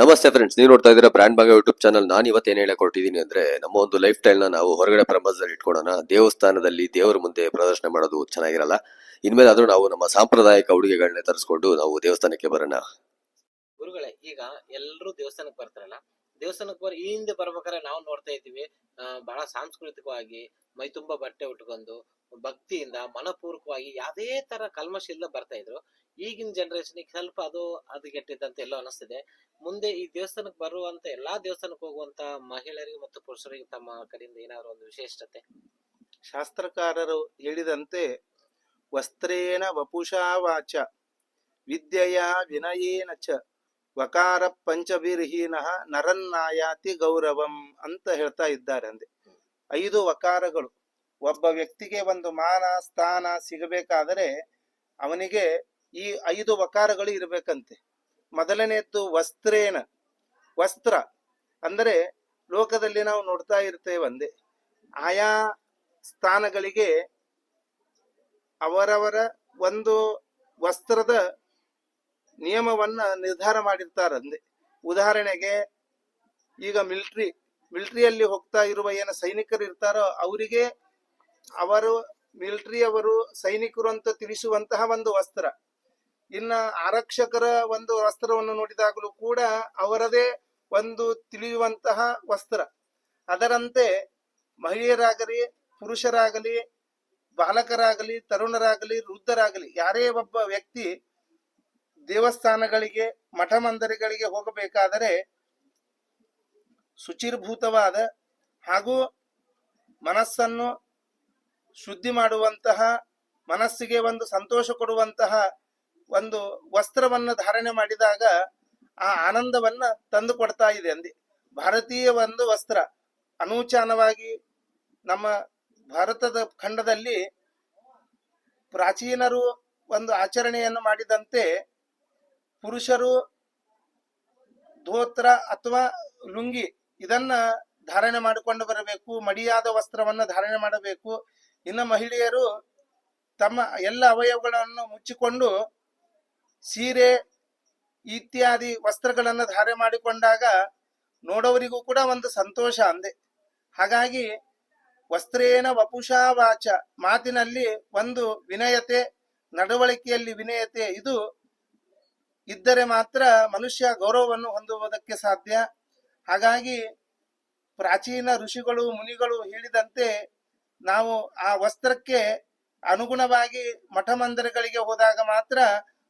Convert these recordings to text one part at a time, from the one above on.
ನಮಸ್ತೆ ಫ್ರೆಂಡ್ಸ್, ನೀವು ನೋಡ್ತಾ ಇದ್ದೀರಾ ಬ್ರ್ಯಾಂಡ್ ಭಾಗ ಯೂಟ್ಯೂಬ್ ಚಾನಲ್. ನಾನು ಇವತ್ತು ಏನು ಹೇಳಕ್ ಹೊರಟಿದ್ದೀನಿ ಅಂದ್ರೆ, ನಮ್ಮ ಒಂದು ಲೈಫ್ ಸ್ಟೈಲ್ ನ ನಾವು ಹೊರಗಡೆ ಪ್ರಪಂಚದಲ್ಲಿ ಇಟ್ಕೊಳ್ಳೋಣ. ದೇವಸ್ಥಾನದಲ್ಲಿ ದೇವರ ಮುಂದೆ ಪ್ರದರ್ಶನ ಮಾಡೋದು ಚೆನ್ನಾಗಿರಲ್ಲ. ಇನ್ಮೇಲೆ ಆದ್ರೂ ನಾವು ನಮ್ಮ ಸಾಂಪ್ರದಾಯಿಕ ಉಡುಗೆಗಳನ್ನ ತರಿಸ್ಕೊಂಡು ನಾವು ದೇವಸ್ಥಾನಕ್ಕೆ ಬರೋಣ. ಗುರುಗಳೇ, ಈಗ ಎಲ್ಲರೂ ದೇವಸ್ಥಾನಕ್ಕೆ ಬರ್ತಾರಲ್ಲ, ದೇವಸ್ಥಾನಕ್ಕೆ ಈ ಹಿಂದೆ ಬರ್ಬೇಕಾದ್ರೆ ನಾವು ನೋಡ್ತಾ ಇದ್ದೀವಿ, ಬಹಳ ಸಾಂಸ್ಕೃತಿಕವಾಗಿ ಮೈ ತುಂಬಾ ಬಟ್ಟೆ ಉಟ್ಕೊಂಡು ಭಕ್ತಿಯಿಂದ ಮನಪೂರ್ವಕವಾಗಿ ಯಾವುದೇ ತರ ಕಲ್ಮಶ ಇಲ್ಲದೆ ಬರ್ತಾ ಇದ್ರು. ಈಗಿನ ಜನರೇಷನ್ ಸ್ವಲ್ಪ ಅದು ಹದಗೆಟ್ಟಿದ್ದಂತ ಎಲ್ಲೋ ಅನಿಸ್ತಿದೆ. ಮುಂದೆ ಈ ದೇವಸ್ಥಾನಕ್ಕೆ ಬರುವಂತ ಎಲ್ಲಾ ದೇವಸ್ಥಾನಕ್ಕೆ ಹೋಗುವಂತ ಮಹಿಳೆಯರಿಗೆ ಮತ್ತು ಪುರುಷರಿಗೆ ತಮ್ಮ ಕಡೆಯಿಂದ ಏನಾದ್ರು ಒಂದು ವಿಶೇಷತೆ? ಶಾಸ್ತ್ರಕಾರರು ಹೇಳಿದಂತೆ ವಸ್ತ್ರೇಣ ವಪುಷಾ ವಾಚ ವಿದ್ಯೆಯ ವಿನಯೇನ ಚ ವಕಾರ ಪಂಚಭಿರ್ಹೀನ ನರನ್ನಾಯಾತಿ ಗೌರವಂ ಅಂತ ಹೇಳ್ತಾ ಇದ್ದಾರೆ. ಅಂದೆ 5 ವಕಾರಗಳು. ಒಬ್ಬ ವ್ಯಕ್ತಿಗೆ ಒಂದು ಮಾನ ಸ್ಥಾನ ಸಿಗಬೇಕಾದರೆ ಅವನಿಗೆ ಈ 5 ವಕಾರಗಳು ಇರಬೇಕಂತೆ. ಮೊದಲನೆಯದ್ದು ವಸ್ತ್ರೇಣ. ವಸ್ತ್ರ ಅಂದರೆ ಲೋಕದಲ್ಲಿ ನಾವು ನೋಡ್ತಾ ಇರ್ತೇವೆ. ಅಂದೆ ಆಯಾ ಸ್ಥಾನಗಳಿಗೆ ಅವರವರ ಒಂದು ವಸ್ತ್ರದ ನಿಯಮವನ್ನ ನಿರ್ಧಾರ ಮಾಡಿರ್ತಾರಂದೆ. ಉದಾಹರಣೆಗೆ ಈಗ ಮಿಲಿಟರಿಯಲ್ಲಿ ಹೋಗ್ತಾ ಇರುವ ಏನು ಸೈನಿಕರು ಇರ್ತಾರೋ ಅವರಿಗೆ ಅವರು ಮಿಲಿಟರಿಯವರು ಸೈನಿಕರು ಅಂತ ತಿಳಿಸುವಂತಹ ಒಂದು ವಸ್ತ್ರ. ಇನ್ನ ಆರಕ್ಷಕರ ಒಂದು ವಸ್ತ್ರವನ್ನು ನೋಡಿದಾಗಲೂ ಕೂಡ ಅವರದೇ ಒಂದು ತಿಳಿಯುವಂತಹ ವಸ್ತ್ರ. ಅದರಂತೆ ಮಹಿಳೆಯರಾಗಲಿ ಪುರುಷರಾಗಲಿ ಬಾಲಕರಾಗಲಿ ತರುಣರಾಗಲಿ ವೃದ್ಧರಾಗಲಿ ಯಾರೇ ಒಬ್ಬ ವ್ಯಕ್ತಿ ದೇವಸ್ಥಾನಗಳಿಗೆ ಮಠ ಮಂದಿರಗಳಿಗೆ ಹೋಗಬೇಕಾದರೆ ಶುಚಿರ್ಭೂತವಾದ ಹಾಗೂ ಮನಸ್ಸನ್ನು ಶುದ್ಧಿ ಮಾಡುವಂತಹ, ಮನಸ್ಸಿಗೆ ಒಂದು ಸಂತೋಷ ಕೊಡುವಂತಹ ಒಂದು ವಸ್ತ್ರವನ್ನು ಧಾರಣೆ ಮಾಡಿದಾಗ ಆ ಆನಂದವನ್ನ ತಂದು ಕೊಡ್ತಾ ಇದೆ. ಅಂದೆ ಭಾರತೀಯ ಒಂದು ವಸ್ತ್ರ ಅನೂಚಾನವಾಗಿ ನಮ್ಮ ಭಾರತದ ಖಂಡದಲ್ಲಿ ಪ್ರಾಚೀನರು ಒಂದು ಆಚರಣೆಯನ್ನು ಮಾಡಿದಂತೆ ಪುರುಷರು ಧೋತ್ರ ಅಥವಾ ಲುಂಗಿ ಇದನ್ನ ಧಾರಣೆ ಮಾಡಿಕೊಂಡು ಬರಬೇಕು, ಮಡಿಯಾದ ವಸ್ತ್ರವನ್ನು ಧಾರಣೆ ಮಾಡಬೇಕು. ಇನ್ನು ಮಹಿಳೆಯರು ತಮ್ಮ ಎಲ್ಲ ಅವಯವಗಳನ್ನು ಮುಚ್ಚಿಕೊಂಡು ಸೀರೆ ಇತ್ಯಾದಿ ವಸ್ತ್ರಗಳನ್ನು ಧಾರಣೆ ಮಾಡಿಕೊಂಡಾಗ ನೋಡೋವರಿಗೂ ಕೂಡ ಒಂದು ಸಂತೋಷ. ಅಂದೆ ಹಾಗಾಗಿ ವಸ್ತ್ರೇನ ವಪುಷಾ ವಾಚ, ಮಾತಿನಲ್ಲಿ ಒಂದು ವಿನಯತೆ, ನಡವಳಿಕೆಯಲ್ಲಿ ವಿನಯತೆ ಇದು ಇದ್ದರೆ ಮಾತ್ರ ಮನುಷ್ಯ ಗೌರವವನ್ನು ಹೊಂದುವುದಕ್ಕೆ ಸಾಧ್ಯ. ಹಾಗಾಗಿ ಪ್ರಾಚೀನ ಋಷಿಗಳು ಮುನಿಗಳು ಹೇಳಿದಂತೆ ನಾವು ಆ ವಸ್ತ್ರಕ್ಕೆ ಅನುಗುಣವಾಗಿ ಮಠ ಮಂದಿರಗಳಿಗೆ ಹೋದಾಗ ಮಾತ್ರ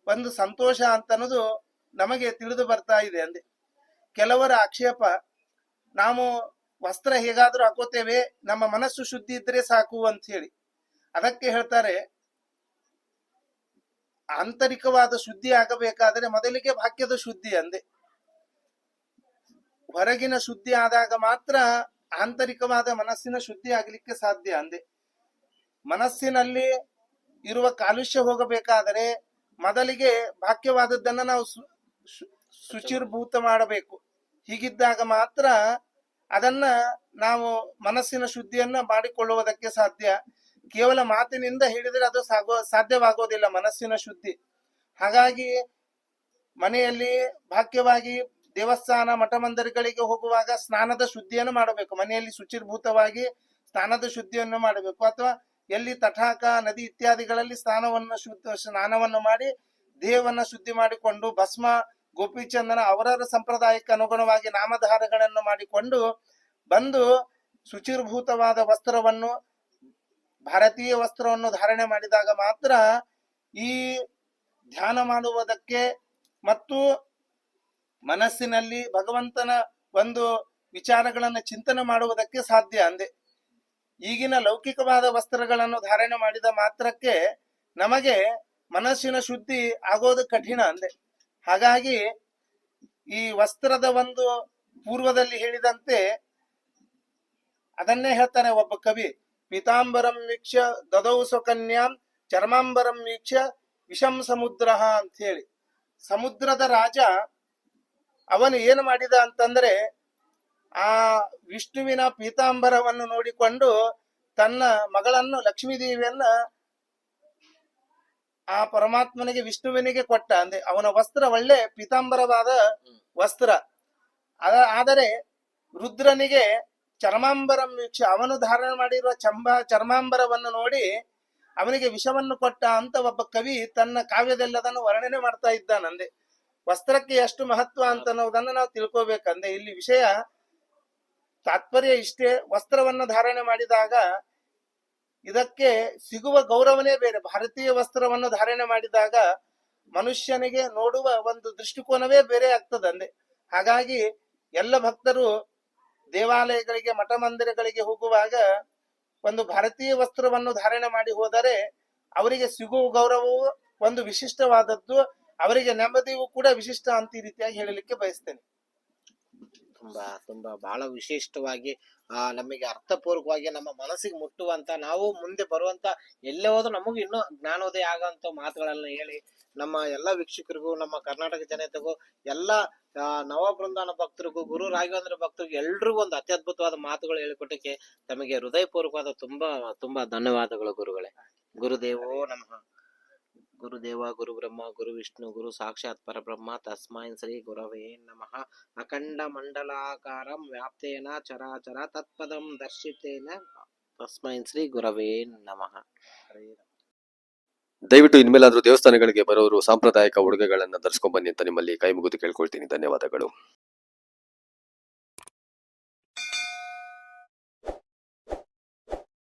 ಒಂದು ಸಂತೋಷ ಅಂತನ್ನೋದು ನಮಗೆ ತಿಳಿದು ಬರ್ತಾ ಇದೆ. ಅಂದೆ ಕೆಲವರ ಆಕ್ಷೇಪ, ನಾವು ವಸ್ತ್ರ ಹೇಗಾದ್ರೂ ಹಾಕೋತೇವೆ, ನಮ್ಮ ಮನಸ್ಸು ಶುದ್ಧಿ ಇದ್ರೆ ಸಾಕು ಅಂತ ಹೇಳಿ. ಅದಕ್ಕೆ ಹೇಳ್ತಾರೆ, ಆಂತರಿಕವಾದ ಶುದ್ಧಿ ಆಗಬೇಕಾದರೆ ಮೊದಲಿಗೆ ಭಾಗ್ಯದ ಶುದ್ಧಿ. ಅಂದೆ ಹೊರಗಿನ ಶುದ್ಧಿ ಆದಾಗ ಮಾತ್ರ ಆಂತರಿಕವಾದ ಮನಸ್ಸಿನ ಶುದ್ಧಿ ಆಗಲಿಕ್ಕೆ ಸಾಧ್ಯ. ಅಂದೆ ಮನಸ್ಸಿನಲ್ಲಿ ಇರುವ ಕಾಲುಷ್ಯ ಹೋಗಬೇಕಾದರೆ ಮೊದಲಿಗೆ ಭಾಗ್ಯವಾದದ್ದನ್ನ ನಾವು ಶುಚಿರ್ಭೂತ ಮಾಡಬೇಕು. ಹೀಗಿದ್ದಾಗ ಮಾತ್ರ ಅದನ್ನ ನಾವು ಮನಸ್ಸಿನ ಶುದ್ಧಿಯನ್ನ ಮಾಡಿಕೊಳ್ಳುವುದಕ್ಕೆ ಸಾಧ್ಯ. ಕೇವಲ ಮಾತಿನಿಂದ ಹೇಳಿದರೆ ಅದು ಸಾಧ್ಯವಾಗೋದಿಲ್ಲ ಮನಸ್ಸಿನ ಶುದ್ಧಿ. ಹಾಗಾಗಿ ಮನೆಯಲ್ಲಿ ಭಾಗ್ಯವಾಗಿ ದೇವಸ್ಥಾನ ಮಠ ಮಂದಿರಗಳಿಗೆ ಹೋಗುವಾಗ ಸ್ನಾನದ ಶುದ್ಧಿಯನ್ನು ಮಾಡಬೇಕು. ಮನೆಯಲ್ಲಿ ಶುಚಿರ್ಭೂತವಾಗಿ ಸ್ನಾನದ ಶುದ್ಧಿಯನ್ನು ಮಾಡಬೇಕು. ಅಥವಾ ಎಲ್ಲಿ ತಟಾಕ ನದಿ ಇತ್ಯಾದಿಗಳಲ್ಲಿ ಸ್ನಾನವನ್ನು ಮಾಡಿ ದೇಹವನ್ನ ಶುದ್ಧಿ ಮಾಡಿಕೊಂಡು ಭಸ್ಮ ಗೋಪಿಚಂದನ ಅವರವರ ಸಂಪ್ರದಾಯಕ್ಕೆ ಅನುಗುಣವಾಗಿ ನಾಮಧಾರಗಳನ್ನು ಮಾಡಿಕೊಂಡು ಬಂದು ಶುಚಿರ್ಭೂತವಾದ ವಸ್ತ್ರವನ್ನು, ಭಾರತೀಯ ವಸ್ತ್ರವನ್ನು ಧಾರಣೆ ಮಾಡಿದಾಗ ಮಾತ್ರ ಈ ಧ್ಯಾನ ಮಾಡುವುದಕ್ಕೆ ಮತ್ತು ಮನಸ್ಸಿನಲ್ಲಿ ಭಗವಂತನ ಒಂದು ವಿಚಾರಗಳನ್ನು ಚಿಂತನೆ ಮಾಡುವುದಕ್ಕೆ ಸಾಧ್ಯ. ಅಂದೆ ಈಗಿನ ಲೌಕಿಕವಾದ ವಸ್ತ್ರಗಳನ್ನು ಧಾರಣೆ ಮಾಡಿದ ಮಾತ್ರಕ್ಕೆ ನಮಗೆ ಮನಸ್ಸಿನ ಶುದ್ಧಿ ಆಗೋದು ಕಠಿಣ. ಅಂದೆ ಹಾಗಾಗಿ ಈ ವಸ್ತ್ರದ ಒಂದು ಪೂರ್ವದಲ್ಲಿ ಹೇಳಿದಂತೆ ಅದನ್ನೇ ಹೇಳ್ತಾನೆ ಒಬ್ಬ ಕವಿ, ಪೀತಾಂಬರಂ ವೀಕ್ಷ್ಯ ದದೌ ಸ್ವಕನ್ಯಾಂ ಚರ್ಮಾಂಬರಂ ವೀಕ್ಷ್ಯ ವಿಷಂ ಸಮುದ್ರ ಅಂತ ಹೇಳಿ. ಸಮುದ್ರದ ರಾಜ ಅವನು ಏನು ಮಾಡಿದ ಅಂತಂದ್ರೆ ಆ ವಿಷ್ಣುವಿನ ಪೀತಾಂಬರವನ್ನು ನೋಡಿಕೊಂಡು ತನ್ನ ಮಗಳನ್ನು ಲಕ್ಷ್ಮೀದೇವಿಯನ್ನ ಆ ಪರಮಾತ್ಮನಿಗೆ ವಿಷ್ಣುವಿನಿಗೆ ಕೊಟ್ಟ. ಅಂದ್ರೆ ಅವನ ವಸ್ತ್ರ ಒಳ್ಳೆ ಪೀತಾಂಬರವಾದ ವಸ್ತ್ರ. ಆದರೆ ರುದ್ರನಿಗೆ ಚರ್ಮಾಂಬರಂ ವೀಕ್ಷ ಅವನು ಧಾರಣ ಮಾಡಿರುವ ಚರ್ಮಾಂಬರವನ್ನು ನೋಡಿ ಅವನಿಗೆ ವಿಷವನ್ನು ಕೊಟ್ಟ ಅಂತ ಒಬ್ಬ ಕವಿ ತನ್ನ ಕಾವ್ಯದಲ್ಲಿ ಅದನ್ನು ವರ್ಣನೆ ಮಾಡ್ತಾ ಇದ್ದಾನಂದೆ. ವಸ್ತ್ರಕ್ಕೆ ಎಷ್ಟು ಮಹತ್ವ ಅಂತ ಅನ್ನೋದನ್ನು ನಾವು ತಿಳ್ಕೋಬೇಕಂದೆ. ಇಲ್ಲಿ ವಿಷಯ ತಾತ್ಪರ್ಯ ಇಷ್ಟೇ, ವಸ್ತ್ರವನ್ನು ಧಾರಣೆ ಮಾಡಿದಾಗ ಇದಕ್ಕೆ ಸಿಗುವ ಗೌರವನೇ ಬೇರೆ. ಭಾರತೀಯ ವಸ್ತ್ರವನ್ನು ಧಾರಣೆ ಮಾಡಿದಾಗ ಮನುಷ್ಯನಿಗೆ ನೋಡುವ ಒಂದು ದೃಷ್ಟಿಕೋನವೇ ಬೇರೆ ಆಗ್ತದಂದೆ. ಹಾಗಾಗಿ ಎಲ್ಲ ಭಕ್ತರು ದೇವಾಲಯಗಳಿಗೆ ಮಠ ಮಂದಿರಗಳಿಗೆ ಹೋಗುವಾಗ ಒಂದು ಭಾರತೀಯ ವಸ್ತ್ರವನ್ನು ಧಾರಣೆ ಮಾಡಿ ಹೋದರೆ ಅವರಿಗೆ ಸಿಗುವ ಗೌರವವು ಒಂದು ವಿಶಿಷ್ಟವಾದದ್ದು, ಅವರಿಗೆ ನೆಮ್ಮದಿಯೂ ಕೂಡ ವಿಶಿಷ್ಟ ಅಂತ ಈ ರೀತಿಯಾಗಿ ಹೇಳಲಿಕ್ಕೆ ಬಯಸ್ತೇನೆ. ತುಂಬಾ ತುಂಬಾ ಬಹಳ ವಿಶಿಷ್ಟವಾಗಿ ನಮಗೆ ಅರ್ಥಪೂರ್ವಕವಾಗಿ ನಮ್ಮ ಮನಸ್ಸಿಗೆ ಮುಟ್ಟುವಂತ, ನಾವು ಮುಂದೆ ಬರುವಂತ ಎಲ್ಲೇ ಹೋದ್ರೂ ನಮಗೂ ಇನ್ನೂ ಜ್ಞಾನೋದಯ ಆಗಂತ ಮಾತುಗಳನ್ನ ಹೇಳಿ ನಮ್ಮ ಎಲ್ಲ ವೀಕ್ಷಕರಿಗೂ, ನಮ್ಮ ಕರ್ನಾಟಕ ಜನತೆಗೂ, ಎಲ್ಲ ನವ ಬೃಂದಾವನ ಭಕ್ತರಿಗೂ, ಗುರು ರಾಘವೇಂದ್ರ ಭಕ್ತರಿಗೂ ಎಲ್ರಿಗೂ ಒಂದು ಅತ್ಯದ್ಭುತವಾದ ಮಾತುಗಳು ಹೇಳಿಕೊಟ್ಟಕ್ಕೆ ತಮಗೆ ಹೃದಯಪೂರ್ವಕವಾದ ತುಂಬಾ ತುಂಬಾ ಧನ್ಯವಾದಗಳು ಗುರುಗಳೇ. ಗುರುದೇವೋ ನಮಃ. ಗುರುದೇವ ಗುರು ಬ್ರಹ್ಮ ಗುರು ವಿಷ್ಣು ಗುರು ಸಾಕ್ಷಾತ್ ಪರಬ್ರಹ್ಮ ತಸ್ಮೈ ಶ್ರೀ ಗುರವೇ ನಮಃ. ಅಖಂಡ ಮಂಡಲಾಕಾರಂ ವ್ಯಾಪ್ತೇನ ಚರಾಚರ ತತ್ಪದಂ ದರ್ಶಿತೇನ ತಸ್ಮೈ ಶ್ರೀ ಗುರವೇ ನಮಃ. ಹರೇ ರಾಮ. ದಯವಿಟ್ಟು ಇನ್ಮೇಲಾದ್ರೂ ದೇವಸ್ಥಾನಗಳಿಗೆ ಬರೋರು ಸಾಂಪ್ರದಾಯಿಕ ಉಡುಗೆಗಳನ್ನ ಧರಿಸ್ಕೊಂಡ್ ಬನ್ನಿ ಅಂತ ನಿಮ್ಮಲ್ಲಿ ಕೈ ಮುಗಿದು ಕೇಳ್ಕೊಳ್ತೀನಿ. ಧನ್ಯವಾದಗಳು.